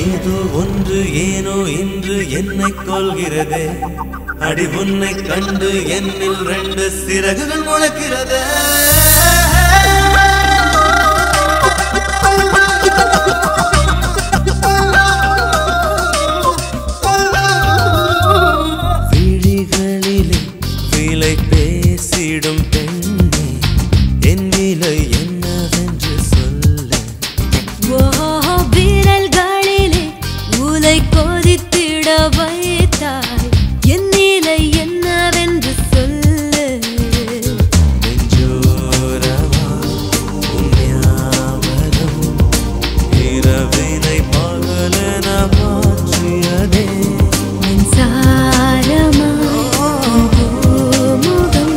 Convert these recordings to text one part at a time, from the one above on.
ஏதோ ஒன்று ஏனோ இன்று என்னை கொள்கிறதே அடி உன்னை கண்டு என்னில் 2 சிறகுகள் முளைக்கிறதே விழிகளிலே விலை பேசிடும் பெண்ணே என் விலை என்னவென்று சொல்ல விரல்களிலே உலை கொதித்திட வைத்தாய் என் நிலை என்னவென்று சொல்லு நெஞ்சோரமா உன் ஞாபகம் இரவினை பகலென மாற்றியதே மின்சாரமா முகம்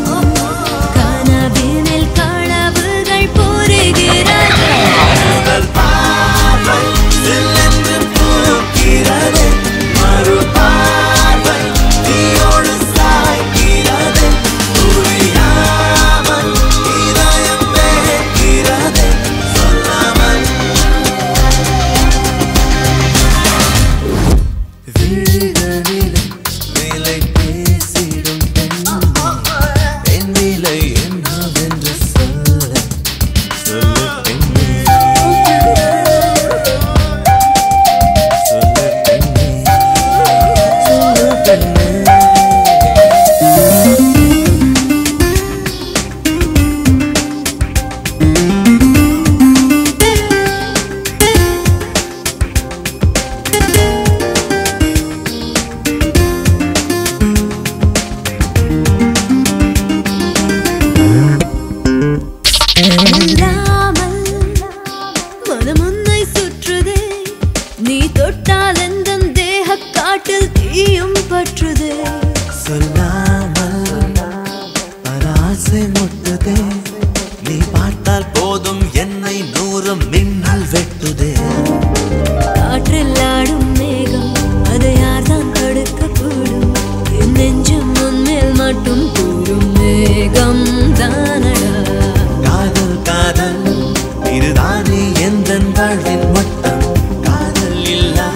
கனவினில் களவுகள் புரிகிறது முதல் பார்வை சில்லென்று பூக்கிறது மறு பார்வை தீயோடு சாய்கிறது புரியாமல் இதயம் வேகிறது சொல்லாமல் விழிகளிலே விலை பேசிடும் பெண்ணே என் விலை என்னவென்று சொல்ல சொல்லு பெண்ணே சொல்லு பெண்ணே சொல்லு பெண்ணே இல்லாமல் மனம் உன்னை சுற்றுதே நீ தொட்டால் எந்தன் தேக காட்டில் தீயும் பற்றுதே சொல்லாமல் பராசை முட்டுதே நீ பார்த்தால் போதும் என்னை 100 மின்னல் வெட்டுதே காற்றில் ஆடும் மேகம் அதை யார்தான் தடுக்கக்கூடும் என் நெஞ்சம் உன்மேல் மட்டும் கூறும் மேகம் தானடா காதல் காதல் இதுதானே எந்தன் வாழ்வின் மட்டம் காதல் இல்லா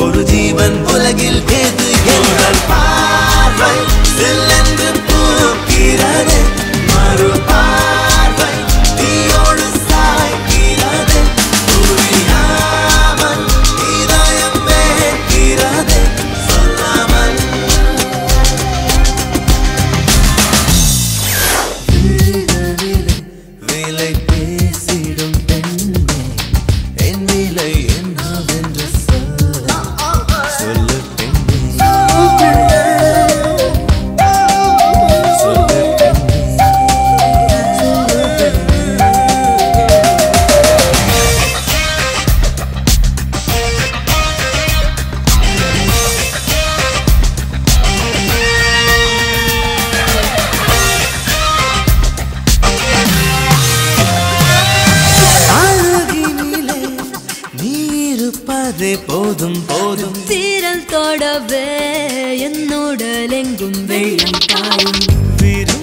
ஒரு ஜீவன் உலகில் ஏது எங்கள் பார்வை சில்லென்று பூக்கிறது மறு பார்வை தீயோடு சாய்கிறது புரியாமல் இதயம் வேகிறது சொல்லாமல் விழிகளிலே விலை பேசிடும் பெண்ணே என் விலை என்னவென்று சொல்ல சொல்லு பெண்ணே சொல்லு பெண்ணே சொல்லு பெண்ணே அழகினிலே நீ இருப்பதே போதும் போதும் சீரல் தொடவே என் உடலெங்கும் வெள்ளம் பாயும் விரி